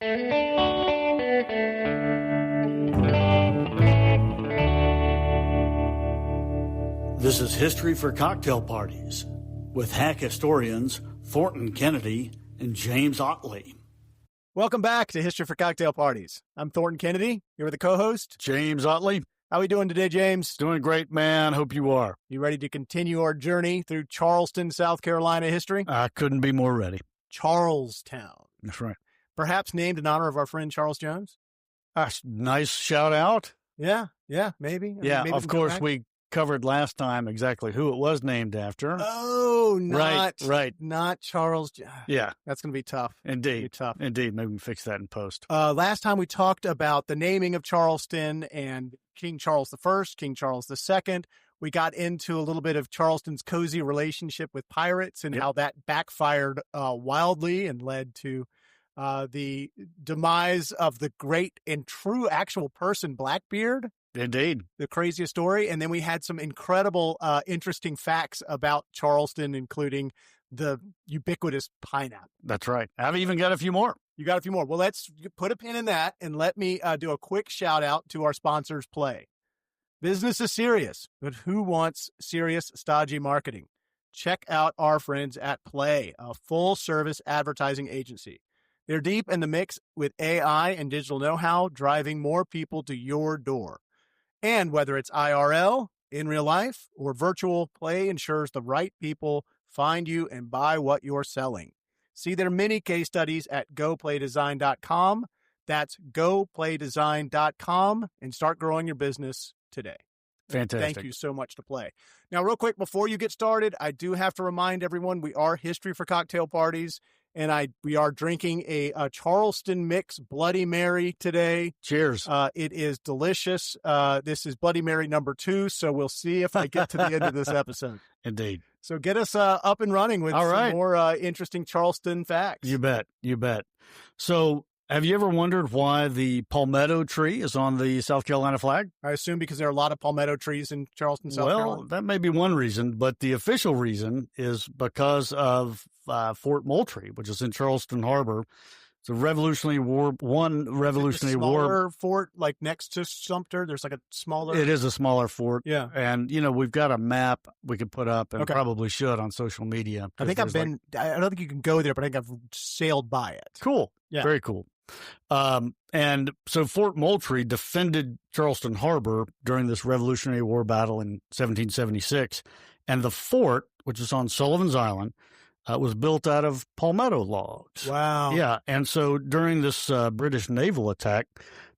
This is History for Cocktail Parties with hack historians Thornton Kennedy and James Ottley. Welcome back to History for Cocktail Parties. I'm Thornton Kennedy, here with the co-host, James Ottley. How are we doing today, James? Doing great, man. Hope you are. You ready to continue our journey through Charleston, South Carolina history? I couldn't be more ready. Charlestown. That's right. Perhaps named in honor of our friend Charles Jones? Nice shout out. Yeah, maybe. Maybe of course, we covered last time exactly who it was named after. Oh, right. Not Charles. Yeah. That's going to be tough. Indeed. Indeed. Maybe we can fix that in post. Last time we talked about the naming of Charleston and King Charles I, King Charles II. We got into a little bit of Charleston's cozy relationship with pirates and how that backfired wildly and led to the demise of the great and true actual person, Blackbeard. Indeed. The craziest story. And then we had some incredible, interesting facts about Charleston, including the ubiquitous pineapple. That's right. I've even got a few more. You got a few more. Well, let's put a pin in that and let me do a quick shout out to our sponsors, Play. Business is serious, but who wants serious, stodgy marketing? Check out our friends at Play, a full-service advertising agency. They're deep in the mix with AI and digital know-how, driving more people to your door. And whether it's IRL, in real life, or virtual, Play ensures the right people find you and buy what you're selling. See their many case studies at goplaydesign.com. That's goplaydesign.com and start growing your business today. Fantastic. Thank you so much to Play. Now, real quick, before you get started, I do have to remind everyone we are History for Cocktail Parties, and we are drinking a Charleston Mix Bloody Mary today. Cheers. It is delicious. This is Bloody Mary number 2, so we'll see if I get to the end of this episode. Indeed. So get us up and running with some more interesting Charleston facts. You bet. So have you ever wondered why the palmetto tree is on the South Carolina flag? I assume because there are a lot of palmetto trees in Charleston, South Carolina. Well, that may be one reason, but the official reason is because of Fort Moultrie, which is in Charleston Harbor. It's a Revolutionary War fort, like next to Sumter. There's like a smaller. It is a smaller fort. Yeah. And, we've got a map we could put up and probably should on social media. I think I've been, I don't think you can go there, but I think I've sailed by it. Cool. Yeah. Very cool. And so Fort Moultrie defended Charleston Harbor during this Revolutionary War battle in 1776. And the fort, which is on Sullivan's Island, was built out of palmetto logs. Wow. Yeah. And so during this British naval attack,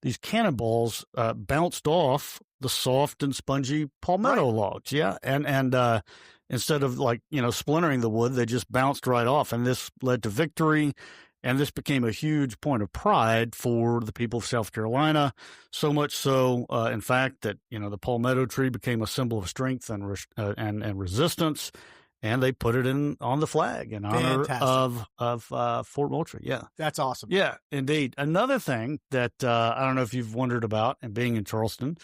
these cannonballs bounced off the soft and spongy palmetto logs. Yeah. And instead of splintering the wood, they just bounced right off. And this led to victory. And this became a huge point of pride for the people of South Carolina, so much so, in fact, that, the palmetto tree became a symbol of strength and resistance, and they put it on the flag in honor of Fort Moultrie. Yeah. That's awesome. Yeah, indeed. Another thing that I don't know if you've wondered about, and being in Charleston,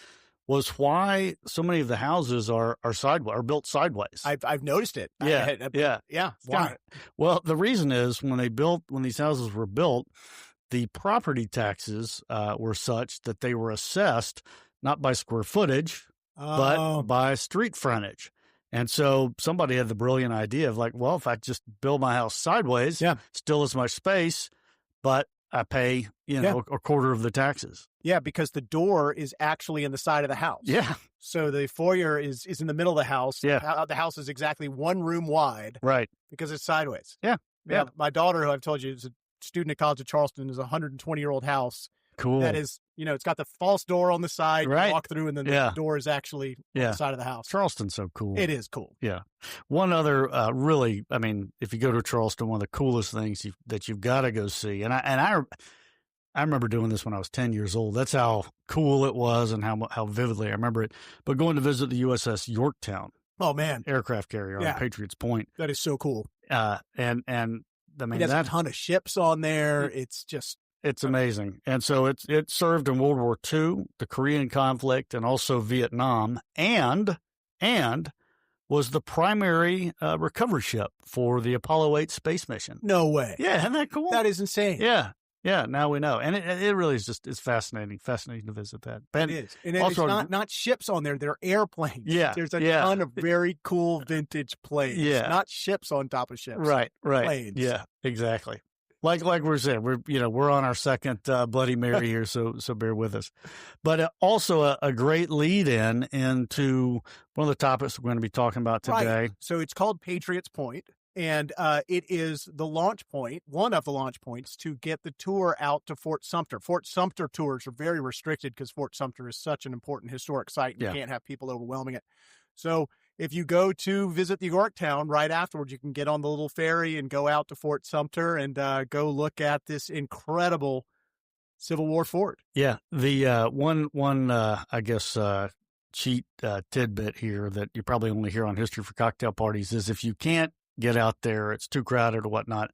was why so many of the houses are built sideways. I've noticed it. Yeah. Why? Well, the reason is when these houses were built, the property taxes were such that they were assessed not by square footage, but by street frontage. And so somebody had the brilliant idea of if I just build my house sideways, still as much space, but I pay, a quarter of the taxes. Yeah, because the door is actually in the side of the house. Yeah. So the foyer is in the middle of the house. Yeah. The house is exactly one room wide. Right. Because it's sideways. Yeah. Yeah. My daughter, who I've told you is a student at College of Charleston, is a 120-year-old house. Cool. That is, it's got the false door on the side. Right. You walk through, and then the door is actually on the side of the house. Charleston's so cool. It is cool. Yeah. One other, really, if you go to Charleston, one of the coolest things that you've got to go see, and I remember doing this when I was 10 years old. That's how cool it was and how vividly I remember it. But going to visit the USS Yorktown. Oh, man. Aircraft carrier on Patriots Point. That is so cool. And it has a ton of ships on there. It's amazing. And so it served in World War II, the Korean conflict, and also Vietnam, and was the primary recovery ship for the Apollo 8 space mission. No way. Yeah, isn't that cool? That is insane. Yeah. Yeah, now we know. And it really is it's fascinating to visit that. It is. And it's not ships on there. They're airplanes. Yeah. There's a ton of very cool vintage planes. Yeah. Not ships on top of ships. Right. Planes. Yeah, exactly. Like we're saying, we're on our second Bloody Mary here, so bear with us. But also a great lead into one of the topics we're going to be talking about today. Right. So it's called Patriots Point, and it is the launch point, one of the launch points to get the tour out to Fort Sumter. Fort Sumter tours are very restricted because Fort Sumter is such an important historic site, and you can't have people overwhelming it. So if you go to visit the Yorktown right afterwards, you can get on the little ferry and go out to Fort Sumter and go look at this incredible Civil War fort. Yeah. The one I guess cheat tidbit here that you probably only hear on History for Cocktail Parties is if you can't get out there, it's too crowded or whatnot,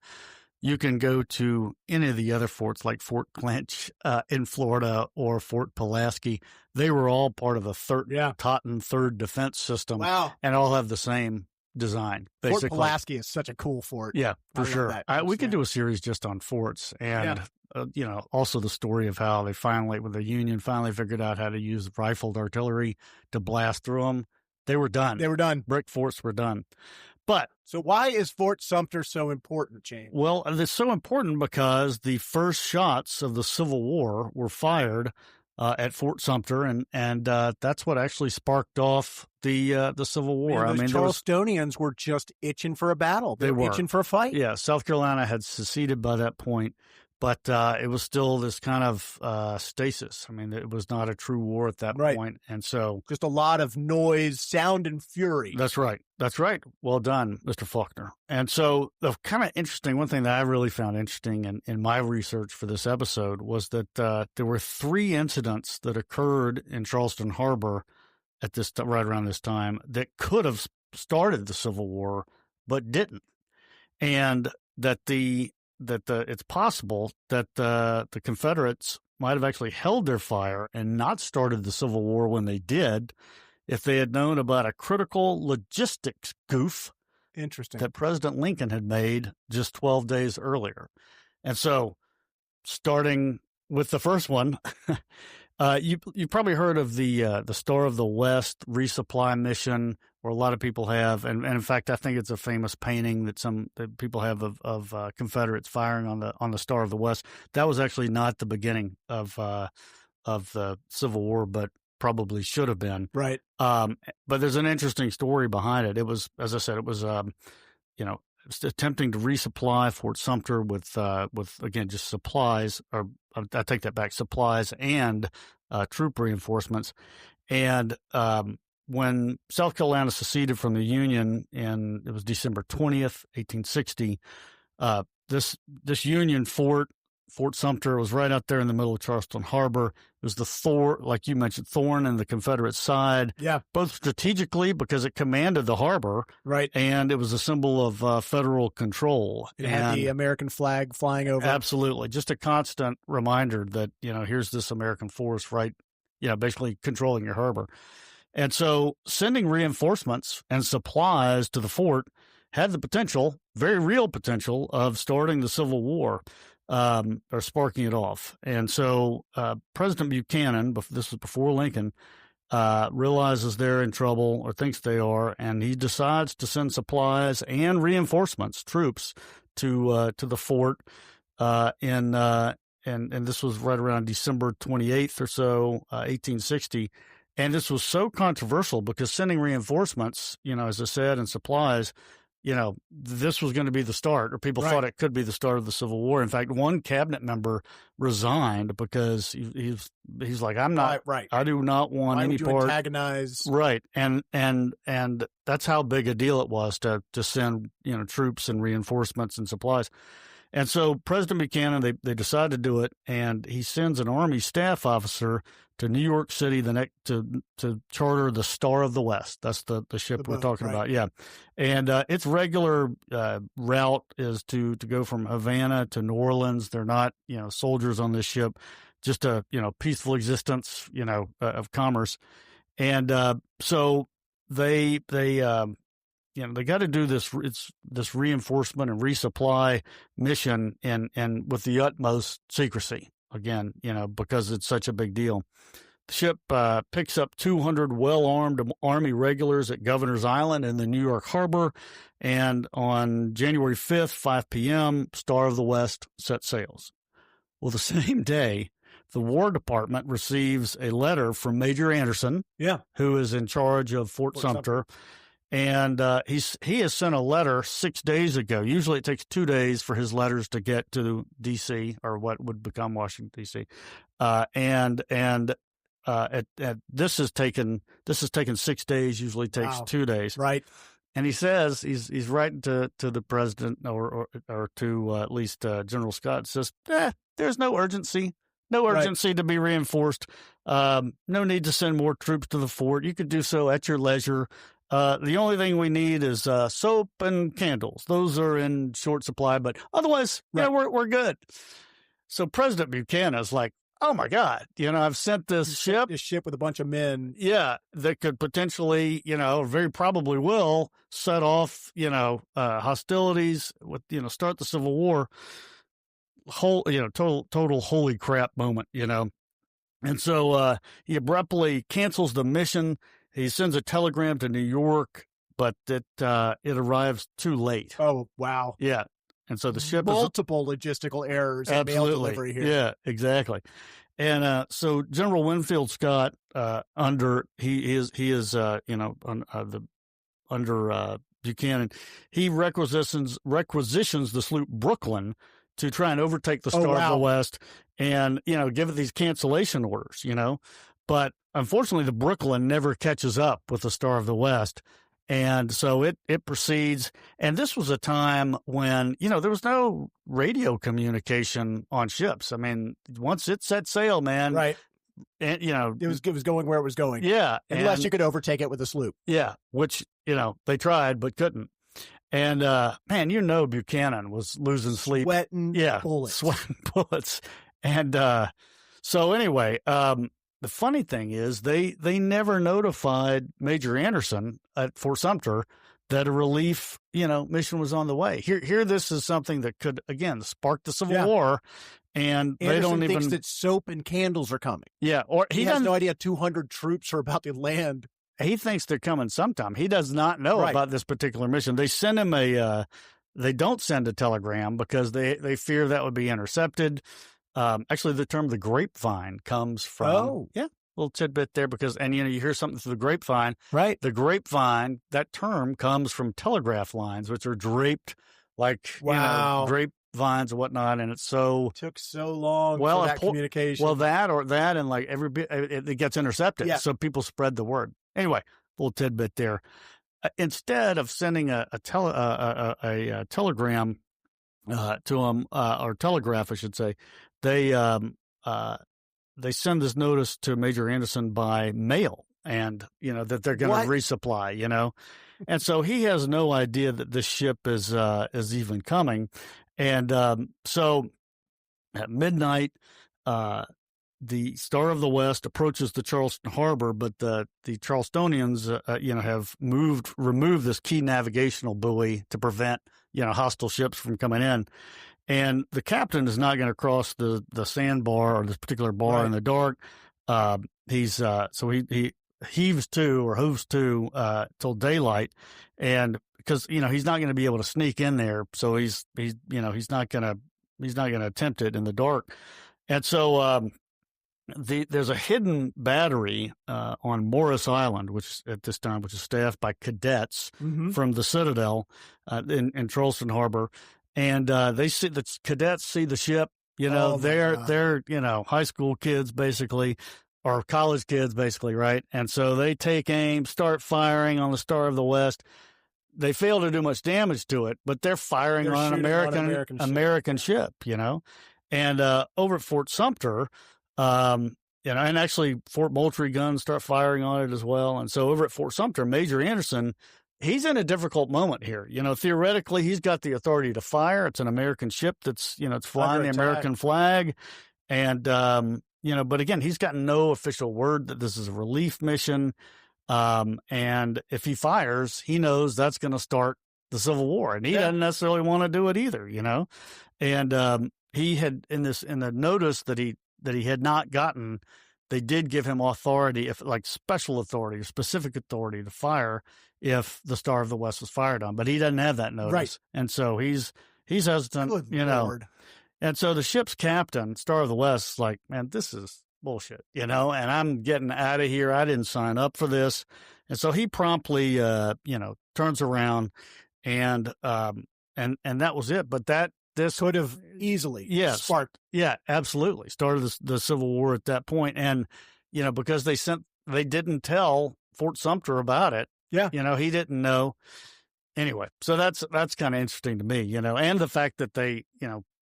you can go to any of the other forts like Fort Clinch in Florida or Fort Pulaski. They were all part of the Totten 3rd Defense System. Wow. And all have the same design, basically. Fort Pulaski is such a cool fort. Yeah, for sure. We could do a series just on forts and, also the story of how when the Union finally figured out how to use rifled artillery to blast through them. They were done. Brick forts were done. But so why is Fort Sumter so important, James? Well, it's so important because the first shots of the Civil War were fired at Fort Sumter, and that's what actually sparked off the Civil War. Man, Charlestonians were just itching for a battle. They were itching for a fight. Yeah, South Carolina had seceded by that point, but it was still this kind of stasis. I mean, it was not a true war at that point, and so just a lot of noise, sound, and fury. That's right. Well done, Mr. Faulkner. And so the kind of interesting, one thing that I really found interesting in my research for this episode was that there were 3 incidents that occurred in Charleston Harbor at right around this time that could have started the Civil War, but didn't. And that it's possible that the Confederates might have actually held their fire and not started the Civil War when they did, if they had known about a critical logistics goof that President Lincoln had made just 12 days earlier. And so, starting with the first one, you probably heard of the Star of the West resupply mission, where a lot of people have, and in fact, I think it's a famous painting that people have of Confederates firing on the Star of the West. That was actually not the beginning of the Civil War, but probably should have been. Right. But there's an interesting story behind it. It was, as I said, attempting to resupply Fort Sumter with again, just supplies, or I take that back, supplies and troop reinforcements. And when South Carolina seceded from the Union, and it was December 20th, 1860, this Union Fort Sumter was right out there in the middle of Charleston Harbor. It was like you mentioned, Thorn and the Confederate side. Yeah. Both strategically because it commanded the harbor. Right. And it was a symbol of federal control. It had the American flag flying over. Absolutely. Just a constant reminder that, here's this American force basically controlling your harbor. And so sending reinforcements and supplies to the fort had the potential, very real potential, of starting the Civil War. Or sparking it off. And so President Buchanan, this was before Lincoln, realizes they're in trouble, or thinks they are, and he decides to send supplies and reinforcements, troops, to the fort. And this was right around December 28th or so, 1860. And this was so controversial because sending reinforcements, as I said, and supplies, this was going to be the start, or people thought it could be the start of the Civil War. In fact, one cabinet member resigned because he's like, I'm not, I do not want any part. Antagonize. Right. And that's how big a deal it was to send, troops and reinforcements and supplies. And so President Buchanan, they decided to do it, and he sends an Army staff officer to New York City to charter the Star of the West. That's the ship we're talking about. Yeah. And its regular route is to go from Havana to New Orleans. They're not, soldiers on this ship, just a, peaceful existence, of commerce. And so they they got to do this reinforcement and resupply mission and with the utmost secrecy again, because it's such a big deal. The ship picks up 200 well-armed Army regulars at Governor's Island in the New York harbor, and on January 5th, 5 p.m., Star of the West set sails. Well, the same day, the War Department receives a letter from Major Anderson, who is in charge of Fort Sumter. And he has sent a letter 6 days ago. Usually it takes 2 days for his letters to get to D.C. or what would become Washington, D.C. This has taken 6 days. Usually takes 2 days. Right. And he says he's writing to the president or to at least General Scott. Says there's no urgency. No urgency to be reinforced. No need to send more troops to the fort. You could do so at your leisure. The only thing we need is soap and candles. Those are in short supply, but otherwise, we're good. So President Buchanan is like, oh my God, I've sent this ship with a bunch of men. Yeah, that could potentially, very probably will set off, hostilities with, start the Civil War. Total holy crap moment, And so he abruptly cancels the mission. He sends a telegram to New York, but it arrives too late. Oh, wow. Yeah. And so the ship multiple logistical errons in mail delivery here. Yeah, exactly. And so General Winfield Scott, under Buchanan, he requisitions the sloop Brooklyn to try and overtake the Star of the West and, give it these cancellation orders, But unfortunately, the Brooklyn never catches up with the Star of the West. And so it proceeds. And this was a time when, there was no radio communication on ships. I mean, once it set sail, man. Right. And, it was going where it was going. Yeah. Unless you could overtake it with a sloop. Yeah. Which, they tried but couldn't. And, man, Buchanan was losing sleep. Sweating bullets. And so anyway, the funny thing is they never notified Major Anderson at Fort Sumter that a relief, mission was on the way. Here, this is something that could, again, spark the Civil War. And Anderson they don't thinks even that soap and candles are coming. Yeah. Or he has no idea 200 troops are about to land. He thinks they're coming sometime. He does not know about this particular mission. They send him they don't send a telegram because they fear that would be intercepted. Actually, the term the grapevine comes from, little tidbit there because, and you hear something through the grapevine. Right. The grapevine, that term comes from telegraph lines, which are draped like, grapevines and whatnot. And it's it took so long for that communication. Well, that and like every bit, it gets intercepted. Yeah. So people spread the word. Anyway, little tidbit there. Instead of sending a telegram to them, or telegraph, I should say, they send this notice to Major Anderson by mail, and that they're going to resupply. And so he has no idea that this ship is even coming, and so at midnight, the Star of the West approaches the Charleston harbor, but the Charlestonians, have removed this key navigational buoy to prevent, hostile ships from coming in. And the captain is not going to cross the sandbar or this particular bar in the dark. So he heaves to or hooves to till daylight, and because he's not going to be able to sneak in there, so he's not going to attempt it in the dark, and so there's a hidden battery on Morris Island, which at this time is staffed by cadets from the Citadel in Charleston Harbor. And they see the cadets see the ship, they're high school kids basically, or college kids basically, right? And so they take aim, start firing on the Star of the West. They fail to do much damage to it, but they're firing on an American ship, And over at Fort Sumter, and actually Fort Moultrie guns start firing on it as well. And so over at Fort Sumter, Major Anderson, he's in a difficult moment here. Theoretically, he's got the authority to fire. It's an American ship that's, it's flying the American flag. And, but again, he's got no official word that this is a relief mission. And if he fires, he knows that's going to start the Civil War, and he doesn't necessarily want to do it either, And he had in the notice that he had not gotten, they did give him authority, if like special authority, specific authority to fire if the Star of the West was fired on, but he doesn't have that notice, Right. and so he's hesitant, Good Lord. And so the ship's captain, Star of the West, is like, man, this is bullshit, and I'm getting out of here. I didn't sign up for this, and so he promptly, turns around, and that was it. But this could have easily sparked. Yeah, absolutely. Started the Civil War at that point. And, because they didn't tell Fort Sumter about it. Yeah. He didn't know. Anyway, so that's kind of interesting to me, and the fact that they,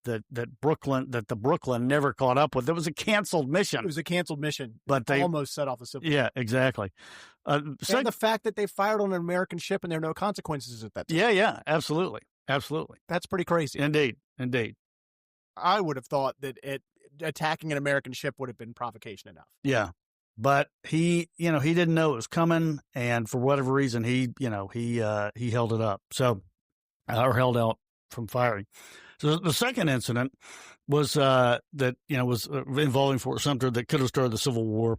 that the Brooklyn never caught up with. It was a canceled mission. It was a canceled mission. But they almost set off the Civil War. Yeah, exactly. And the fact that they fired on an American ship and there are no consequences at that time. Yeah, absolutely. Absolutely. That's pretty crazy. Indeed. I would have thought that attacking an American ship would have been provocation enough. Yeah. But he didn't know it was coming, and for whatever reason, he held it up. So, or held out from firing. So the second incident was was involving Fort Sumter that could have started the Civil War.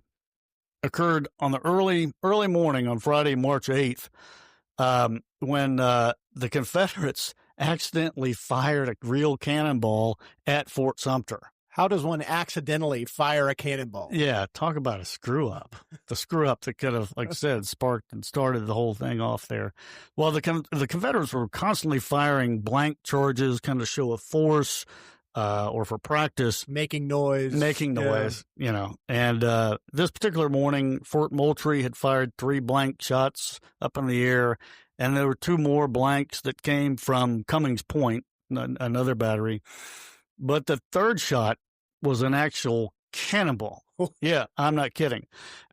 Occurred on the early morning on Friday, March 8th, when the Confederates accidentally fired a real cannonball at Fort Sumter. How does one accidentally fire a cannonball? Yeah, talk about a screw up. The screw up that could have, like I said, sparked and started the whole thing off there. Well, the Confederates were constantly firing blank charges, kind of show of force, or for practice. Making noise. And this particular morning, Fort Moultrie had fired 3 blank shots up in the air, and there were 2 more blanks that came from Cummings Point, another battery. But the third shot was an actual cannonball. Yeah, I'm not kidding.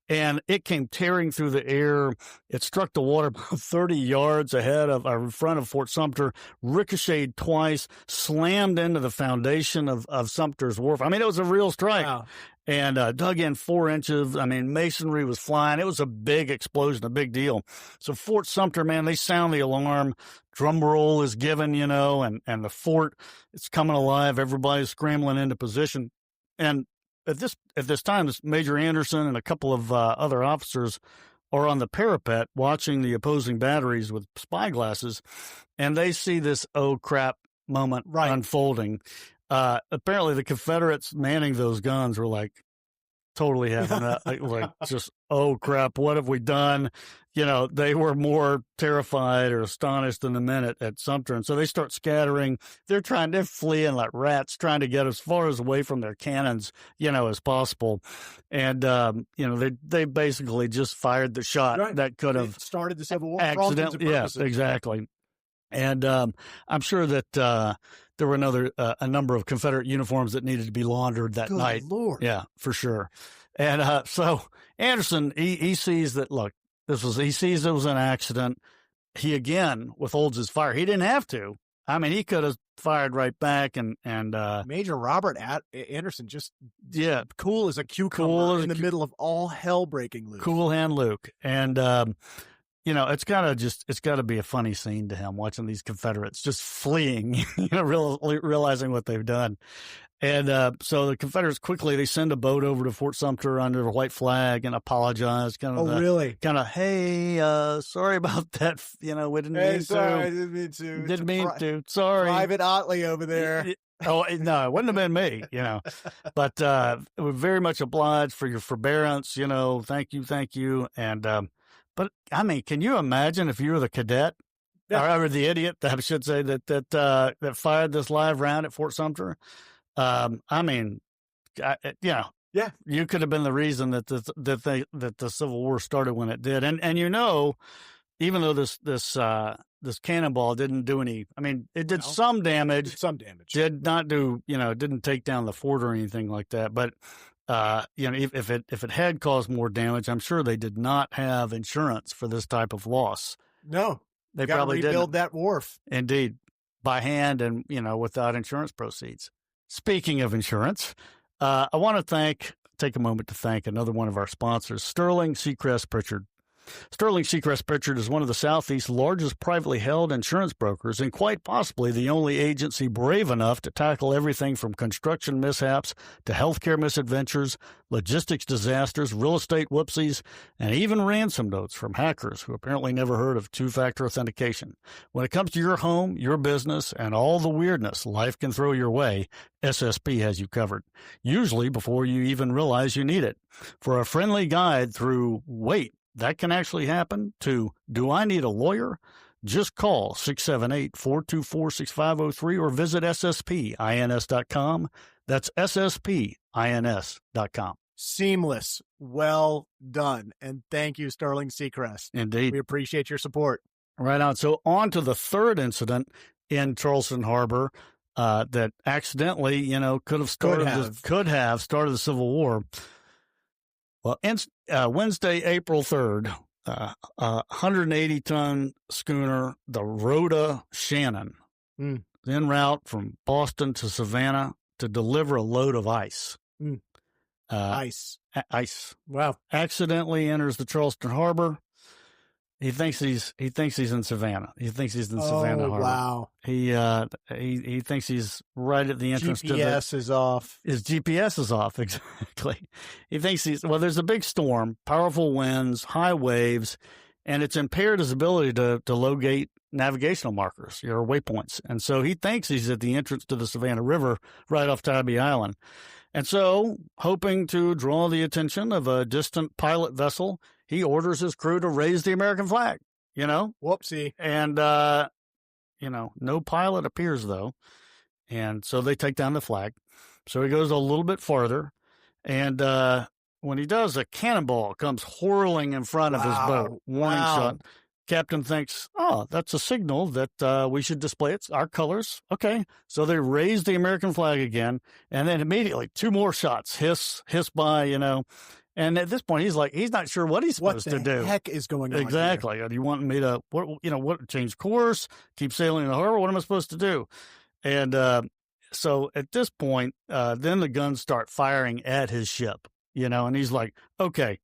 And it came tearing through the air. It struck the water about 30 yards in front of Fort Sumter, ricocheted twice, slammed into the foundation of Sumter's wharf. I mean, it was a real strike. Wow. And dug in 4 inches. I mean, masonry was flying. It was a big explosion, a big deal. So Fort Sumter, man, they sound the alarm. Drum roll is given, and the fort, it's coming alive. Everybody's scrambling into position. And at this time, this Major Anderson and a couple of other officers are on the parapet watching the opposing batteries with spyglasses, and they see this oh crap moment unfolding. Apparently the Confederates manning those guns were like totally having like just, oh crap, what have we done? They were more terrified or astonished than the men at Sumter. And so they start scattering. They're fleeing like rats, trying to get as far away from their cannons, as possible. And, they basically just fired the shot that could have started the Civil War. Accidentally. Yes, exactly. And I'm sure that there were a number of Confederate uniforms that needed to be laundered that night. Good Lord. Yeah, for sure. And so Anderson, he sees that, he sees it was an accident. He again withholds his fire. He didn't have to. I mean, he could have fired right back. And Major Robert Anderson, just cool as a cucumber in the middle of all hell breaking loose. Cool hand Luke. And it's got to be a funny scene to him watching these Confederates just fleeing, realizing what they've done. And so the Confederates they send a boat over to Fort Sumter under a white flag and apologize. Really? Kind of, hey, sorry about that. We didn't mean to. I didn't mean to. Didn't mean to. Sorry. Private Ottley over there. Oh, no, it wouldn't have been me, But we're very much obliged for your forbearance, Thank you. And but I mean, can you imagine if you were the cadet or the idiot, I should say, that fired this live round at Fort Sumter? I mean, you could have been the reason that the Civil War started when it did, and even though this cannonball didn't do any, I mean, it did some damage. Did not do, didn't take down the fort or anything like that, but. If it had caused more damage, I'm sure they did not have insurance for this type of loss. No, they probably didn't. Rebuild that wharf. Indeed, by hand and without insurance proceeds. Speaking of insurance, I want to take a moment to thank another one of our sponsors, Sterling Seacrest Pritchard. Sterling Seacrest Pritchard is one of the Southeast's largest privately held insurance brokers and quite possibly the only agency brave enough to tackle everything from construction mishaps to healthcare misadventures, logistics disasters, real estate whoopsies, and even ransom notes from hackers who apparently never heard of two-factor authentication. When it comes to your home, your business, and all the weirdness life can throw your way, SSP has you covered, usually before you even realize you need it. For a friendly guide through, wait, that can actually happen, to, do I need a lawyer? Just call 678-424-6503 or visit sspins.com. That's sspins.com. Seamless. Well done. And thank you, Sterling Seacrest. Indeed. We appreciate your support. Right on. So on to the third incident in Charleston Harbor that accidentally, could have started the Civil War. Well, Wednesday, April 3rd, 180-ton schooner, the Rhoda Shannon, en route from Boston to Savannah to deliver a load of ice. Ice. Wow. Accidentally enters the Charleston Harbor. He thinks he's in Savannah. He thinks he's in Savannah Harbor. Wow. He thinks he's right at the entrance GPS is off. His GPS is off, exactly. He thinks there's a big storm, powerful winds, high waves, and it's impaired his ability to locate navigational markers or waypoints. And so he thinks he's at the entrance to the Savannah River right off Tybee Island. And so, hoping to draw the attention of a distant pilot vessel, he orders his crew to raise the American flag, Whoopsie. And, no pilot appears, though. And so they take down the flag. So he goes a little bit farther. And when he does, a cannonball comes whirling in front of his boat. Warning shot. Captain thinks, that's a signal that we should display our colors. Okay. So they raise the American flag again. And then immediately 2 more shots hiss by, And at this point, he's not sure what he's supposed to do. What the heck is going on? Exactly. Here? Do you want me to, change course, keep sailing in the harbor? What am I supposed to do? And so at this point, then the guns start firing at his ship, and he's like, okay,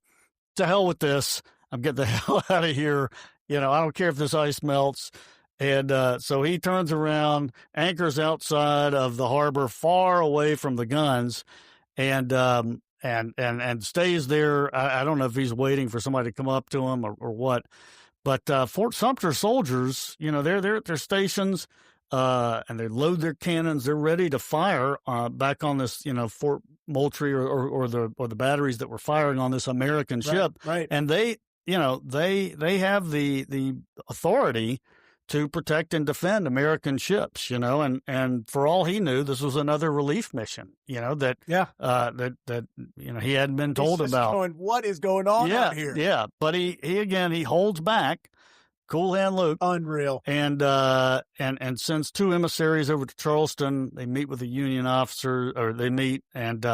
to hell with this. I'm getting the hell out of here. I don't care if this ice melts. And so he turns around, anchors outside of the harbor, far away from the guns, and stays there. I don't know if he's waiting for somebody to come up to him or what. But Fort Sumter soldiers, they're at their stations, and they load their cannons. They're ready to fire back on this, Fort Moultrie or the batteries that were firing on this American ship. Right. And they have the authority to protect and defend American ships, and for all he knew, this was another relief mission, that he hadn't been told about. What is going on out here? Yeah. But he holds back, cool hand Luke. Unreal. And sends 2 emissaries over to Charleston. They meet with a Union officer, and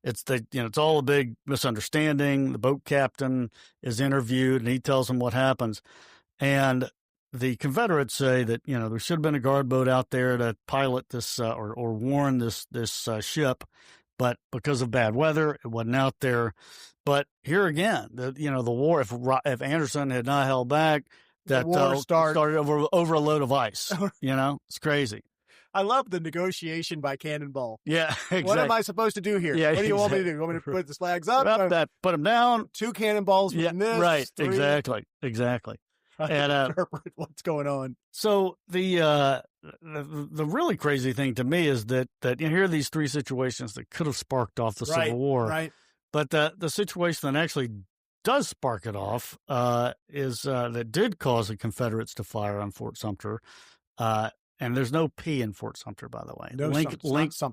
it's all a big misunderstanding. The boat captain is interviewed and he tells them what happens. And the Confederates say that, there should have been a guard boat out there to pilot this, or warn this ship. But because of bad weather, it wasn't out there. But here again, the war, if Anderson had not held back, that war started over a load of ice. It's crazy. I love the negotiation by Cannonball. Yeah, exactly. What am I supposed to do here? Yeah, what do you want me to do? You want me to put the flags up? Put them down. 2 cannonballs from this. Right, 3. exactly. And interpret what's going on. So the really crazy thing to me is that here are these 3 situations that could have sparked off the Civil War. Right. But the situation that actually does spark it off is that did cause the Confederates to fire on Fort Sumter. And there's no P in Fort Sumter, by the way. No,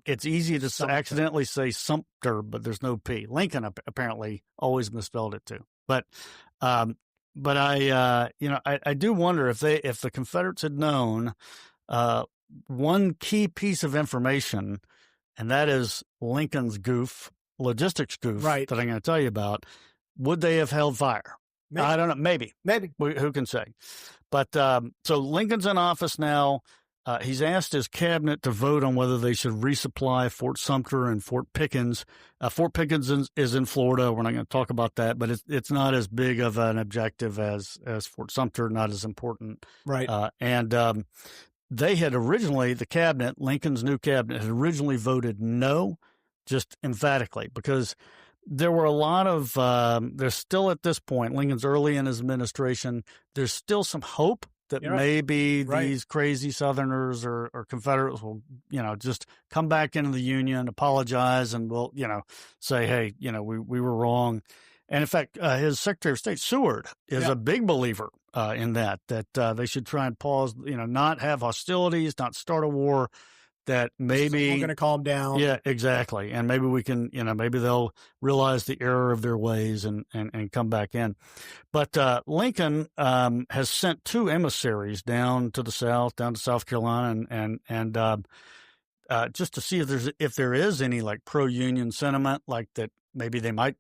it's easy to accidentally say Sumter, but there's no P. Lincoln apparently always misspelled it too. But I do wonder if the Confederates had known one key piece of information, and that is Lincoln's logistics goof that I'm going to tell you about, would they have held fire? Maybe. I don't know. Maybe. Who can say? But so Lincoln's in office now. he's asked his cabinet to vote on whether they should resupply Fort Sumter and Fort Pickens. Fort Pickens is in Florida. We're not going to talk about that, but it's not as big of an objective as Fort Sumter, not as important. Right. They had originally, the cabinet, Lincoln's new cabinet, had originally voted no, just emphatically, because there were a lot of, there's still at this point, Lincoln's early in his administration, there's still some hope that maybe these crazy Southerners or Confederates will, just come back into the Union, apologize, and will, say, hey, we were wrong. And in fact, his Secretary of State, Seward, is a big believer in that they should try and pause, not have hostilities, not start a war, that maybe we're going to calm down. Yeah, exactly. And maybe we can, maybe they'll realize the error of their ways and come back in. But Lincoln has sent 2 emissaries down to the South, down to South Carolina, and just to see if there is any like pro-union sentiment, like that maybe they might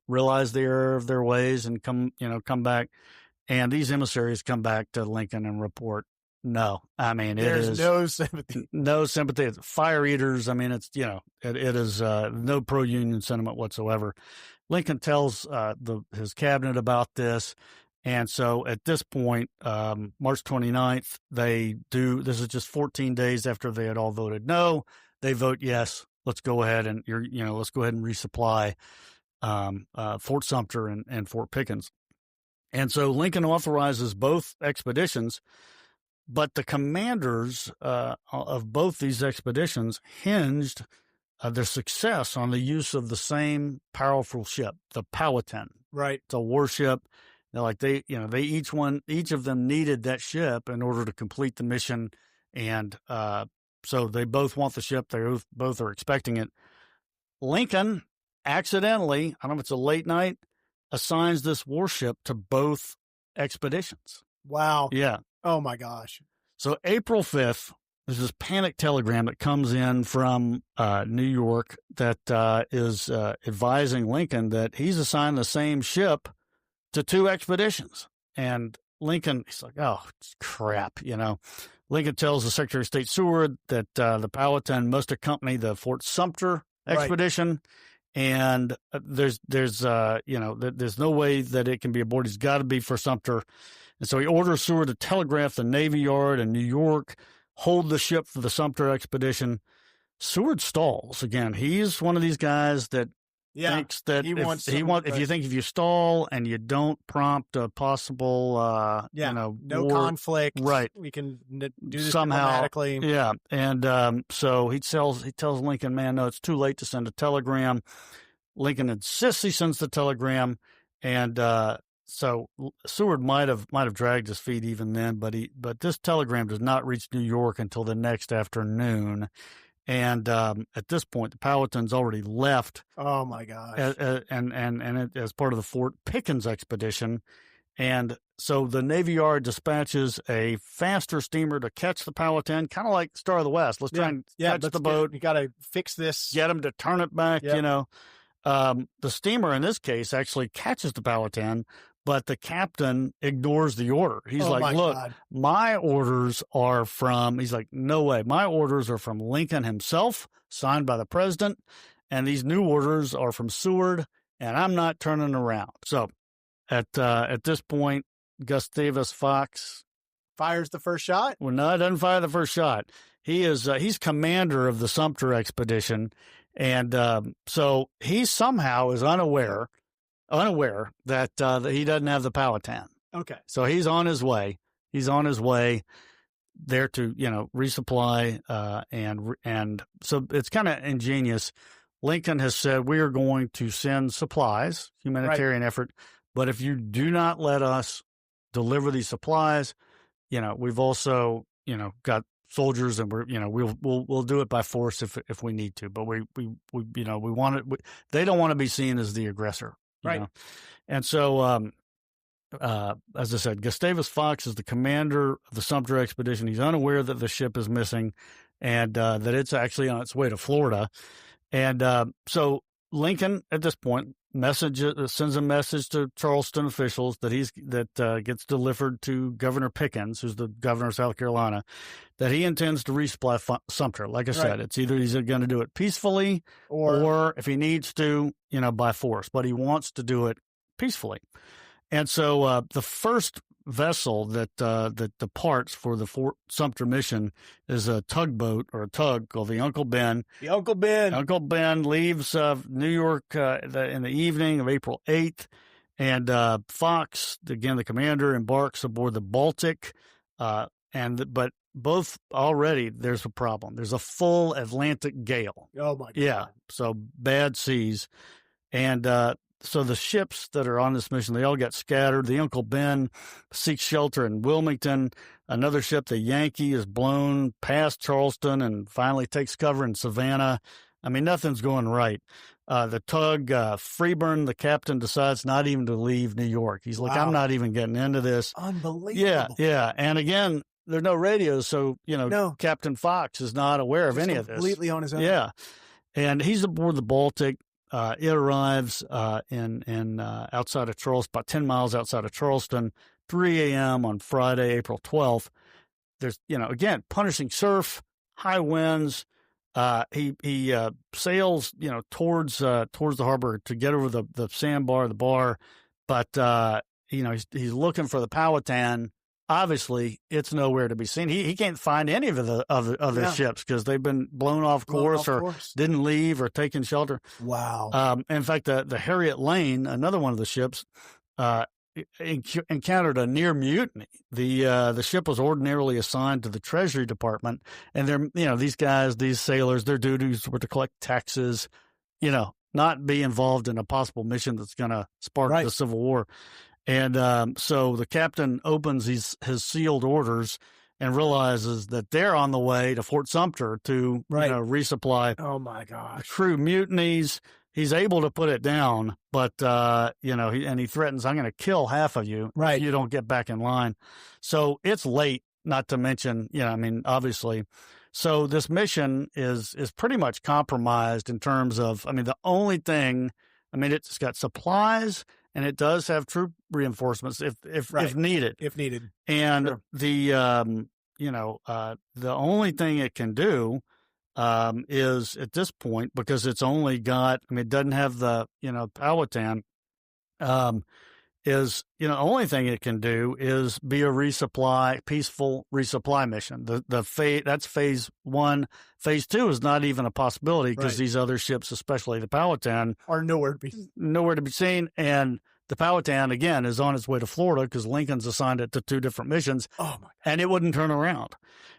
realize the error of their ways and come back. And these emissaries come back to Lincoln and report, no, I mean, there's no sympathy. No sympathy. It's fire eaters. I mean, it's, it is no pro-union sentiment whatsoever. Lincoln tells his cabinet about this. And so at this point, March 29th, this is just 14 days after they had all voted no. They vote yes. Let's go ahead and let's go ahead and resupply Fort Sumter and Fort Pickens. And so Lincoln authorizes both expeditions. But the commanders of both these expeditions hinged their success on the use of the same powerful ship, the Powhatan. Right. It's a warship. Each of them needed that ship in order to complete the mission, and so they both want the ship. They both are expecting it. Lincoln accidentally, I don't know if it's a late night, assigns this warship to both expeditions. Wow. Yeah. Oh, my gosh. So April 5th, there's this panic telegram that comes in from New York that is advising Lincoln that he's assigned the same ship to 2 expeditions. And Lincoln, he's like, oh, crap, Lincoln tells the Secretary of State Seward that the Powhatan must accompany the Fort Sumter expedition. Right. And there's no way that it can be aboard. He's got to be for Sumter. And so he orders Seward to telegraph the Navy Yard in New York, hold the ship for the Sumter expedition. Seward stalls. Again, he's one of these guys that thinks that if you stall and you don't prompt a possible, no war, conflict, right? We can do this somehow diplomatically. Yeah, and so he tells Lincoln, man, no, it's too late to send a telegram. Lincoln insists he sends the telegram, and so Seward might have dragged his feet even then, but this telegram does not reach New York until the next afternoon. And at this point, the Powhatan's already left. Oh my gosh! As part of the Fort Pickens expedition, and so the Navy Yard dispatches a faster steamer to catch the Powhatan, kind of like Star of the West. Let's try and catch the boat. You got to fix this. Get them to turn it back. Yep. The steamer in this case actually catches the Powhatan, but the captain ignores the order. He's like, look, my orders are from, he's like, no way. My orders are from Lincoln himself, signed by the president. And these new orders are from Seward, and I'm not turning around. So at this point, Gustavus Fox fires the first shot. Well, no, he doesn't fire the first shot. He's commander of the Sumter expedition. And so he somehow is unaware that he doesn't have the Powhatan. Okay. So he's on his way. He's on his way there to, resupply. And so it's kind of ingenious. Lincoln has said, we are going to send supplies, humanitarian effort. But if you do not let us deliver these supplies, we've also, got soldiers, and we'll do it by force if we need to. But we want it. They don't want to be seen as the aggressor. Right. And so, as I said, Gustavus Fox is the commander of the Sumter expedition. He's unaware that the ship is missing and that it's actually on its way to Florida. And so Lincoln, at this point, sends a message to Charleston officials that gets delivered to Governor Pickens, who's the governor of South Carolina, that he intends to resupply Sumter. Like I said, it's either he's going to do it peacefully or if he needs to, by force. But he wants to do it peacefully. And so the first vessel that departs for the Fort Sumter mission is a tugboat or a tug called the Uncle Ben. The Uncle Ben. Uncle Ben leaves New York in the evening of April 8th, and Fox, again the commander, embarks aboard the Baltic. But both already there's a problem. There's a full Atlantic gale. Oh my God! Yeah, so bad seas, and so the ships that are on this mission, they all got scattered. The Uncle Ben seeks shelter in Wilmington. Another ship, the Yankee, is blown past Charleston and finally takes cover in Savannah. I mean, nothing's going right. The tug, Freeburn, the captain, decides not even to leave New York. He's like, I'm not even getting into this. Unbelievable. Yeah. And again, there's no radios, so, Captain Fox is not aware of any of this. Completely on his own. Yeah. And he's aboard the Baltic. It arrives in outside of Charleston, about 10 miles outside of Charleston, 3 a.m. on Friday, April 12th. There's, again, punishing surf, high winds. He sails, towards the harbor to get over the sandbar, the bar, but he's looking for the Powhatan. Obviously, it's nowhere to be seen. He can't find any of the ships because they've been blown off course or didn't leave or taken shelter. Wow. In fact, the Harriet Lane, another one of the ships, encountered a near mutiny. The ship was ordinarily assigned to the Treasury Department, and they're these sailors, their duties were to collect taxes, not be involved in a possible mission that's going to spark the Civil War. And so the captain opens his sealed orders and realizes that they're on the way to Fort Sumter to resupply. Oh my gosh! Crew mutinies. He's able to put it down, but he threatens, "I'm going to kill half of you if you don't get back in line." So it's late. Not to mention, obviously. So this mission is pretty much compromised in terms of, the only thing, it's got supplies. And it does have troop reinforcements if needed. If needed. And the only thing it can do is at this point, because it's only got, it doesn't have the, Powhatan, is, the only thing it can do is be a peaceful resupply mission. That's phase one. Phase two is not even a possibility because these other ships, especially the Powhatan, are nowhere to be seen. And the Powhatan, again, is on its way to Florida because Lincoln's assigned it to two different missions. Oh my God. And it wouldn't turn around.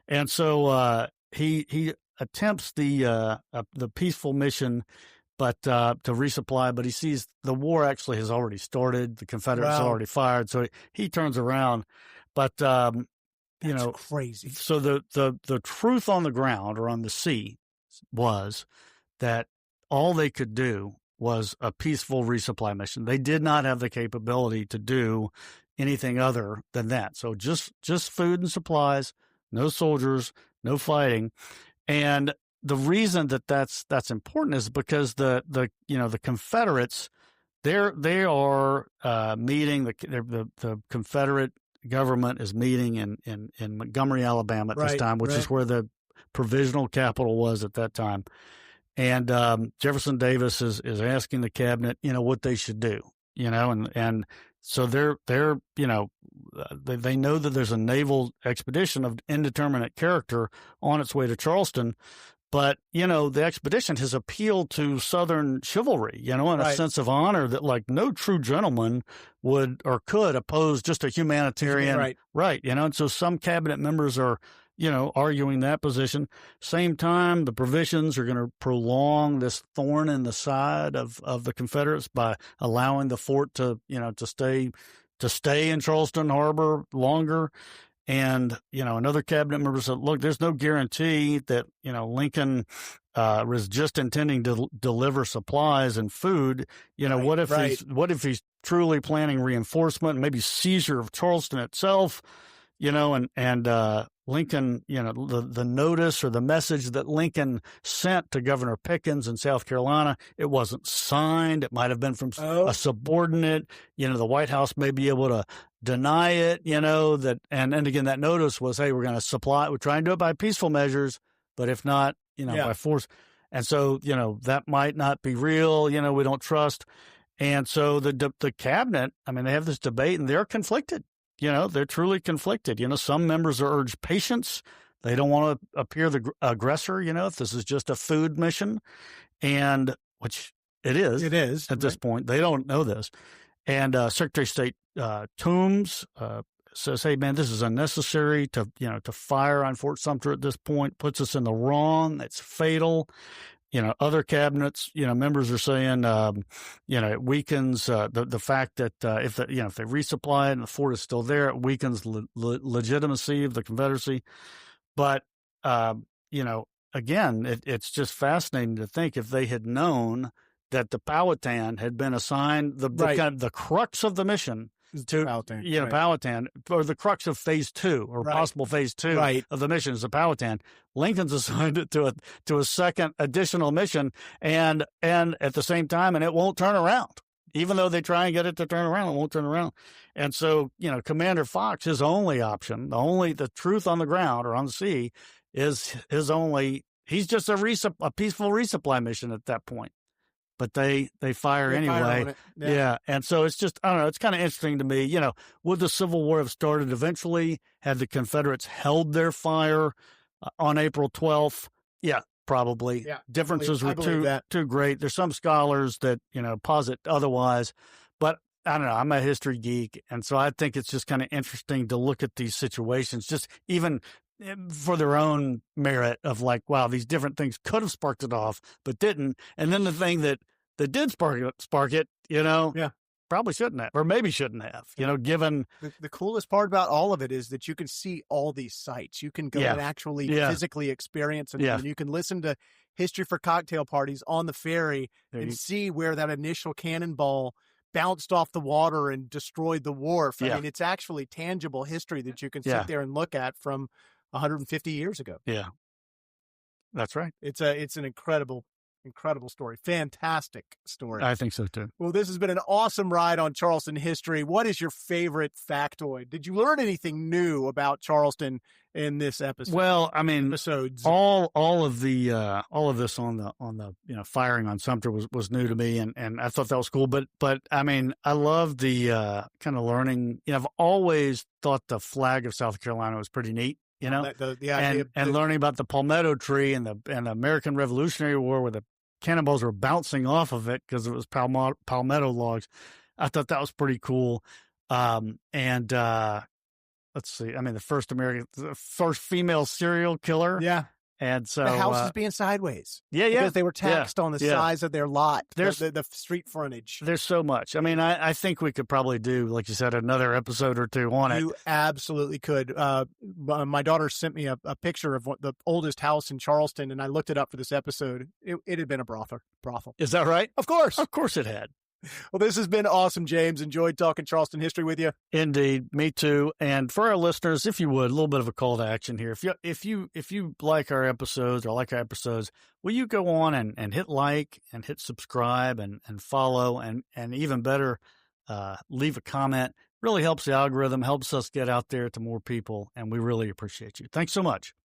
And so he attempts the peaceful mission, but to resupply, but he sees the war actually has already started. The Confederates already fired, so he turns around. But That's crazy. So the truth on the ground or on the sea was that all they could do was a peaceful resupply mission. They did not have the capability to do anything other than that. So just food and supplies, no soldiers, no fighting, and the reason that's important is because the Confederates, they are meeting, the Confederate government is meeting in Montgomery, Alabama at this time, which is where the provisional capital was at that time. And Jefferson Davis is asking the cabinet, what they should do, and so they're they know that there's a naval expedition of indeterminate character on its way to Charleston. But, the expedition has appealed to Southern chivalry, and a sense of honor that, no true gentleman would or could oppose just a humanitarian. And so some cabinet members are, arguing that position. Same time, the provisions are going to prolong this thorn in the side of the Confederates by allowing the fort to stay in Charleston Harbor longer. And, another cabinet member said, look, there's no guarantee that, Lincoln was just intending to deliver supplies and food. What if he's truly planning reinforcement, maybe seizure of Charleston itself, and Lincoln, the notice or the message that Lincoln sent to Governor Pickens in South Carolina, it wasn't signed. It might have been from a subordinate. The White House may be able to deny it, that. And again, that notice was, hey, we're going to supply, we're trying to do it by peaceful measures, but if not, by force. And so, that might not be real. We don't trust. And so the cabinet, they have this debate and they're conflicted. They're truly conflicted. Some members are urged patience. They don't want to appear the aggressor, if this is just a food mission, and which it is. It is at this point. They don't know this. And Secretary of State Toombs says, hey, man, this is unnecessary to fire on Fort Sumter at this point, puts us in the wrong. It's fatal. Other cabinets, members are saying, it weakens the fact that if they resupply it and the fort is still there, it weakens legitimacy of the Confederacy. But, again, it's just fascinating to think if they had known that the Powhatan had been assigned the crux of the mission to Powhatan, or the crux of phase 2 or possible phase 2 of the mission is the Powhatan. Lincoln's assigned it to a second additional mission, and at the same time, and it won't turn around. Even though they try and get it to turn around, it won't turn around. And so, Commander Fox, his only option, the truth on the ground or on the sea, is he's just a peaceful resupply mission at that point. But they fire anyway. Yeah. And so it's just, I don't know, it's kind of interesting to me. Would the Civil War have started eventually had the Confederates held their fire on April 12th? Yeah, probably. Yeah, differences were too great. There's some scholars that, posit otherwise. But I don't know, I'm a history geek. And so I think it's just kind of interesting to look at these situations, just even for their own merit of like, wow, these different things could have sparked it off, but didn't. And then the thing that did spark it, probably shouldn't have, or maybe shouldn't have, given. The coolest part about all of it is that you can see all these sites. You can go and actually physically experience them. And you can listen to History for Cocktail Parties on the ferry and see where that initial cannonball bounced off the water and destroyed the wharf. I mean, it's actually tangible history that you can sit there and look at from 150 years ago. Yeah, that's right. It's an incredible story. Fantastic story. I think so too. Well, this has been an awesome ride on Charleston history. What is your favorite factoid? Did you learn anything new about Charleston in this episode? Well, episodes. All of this on the firing on Sumter was new to me, and I thought that was cool. But I love the kind of learning. I've always thought the flag of South Carolina was pretty neat. And learning about the palmetto tree and the American Revolutionary War, where the cannonballs were bouncing off of it because it was palmetto logs. I thought that was pretty cool. Let's see. The first female serial killer. Yeah. And so the house is being sideways. Yeah. Because they were taxed on the size of their lot, the street frontage. There's so much. I think we could probably do, like you said, another episode or two on it. You absolutely could. My daughter sent me a picture of the oldest house in Charleston, and I looked it up for this episode. It had been a brothel. Is that right? Of course. Of course it had. Well, this has been awesome, James. Enjoyed talking Charleston history with you. Indeed, me too. And for our listeners, if you would, a little bit of a call to action here. If you like our episodes will you go on and hit like and hit subscribe and follow and even better, leave a comment. Really helps the algorithm, helps us get out there to more people, and we really appreciate you. Thanks so much.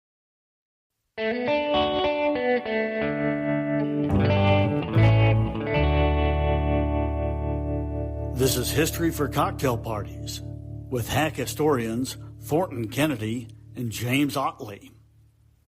This is History for Cocktail Parties with hack historians Thornton Kennedy and James Ottley.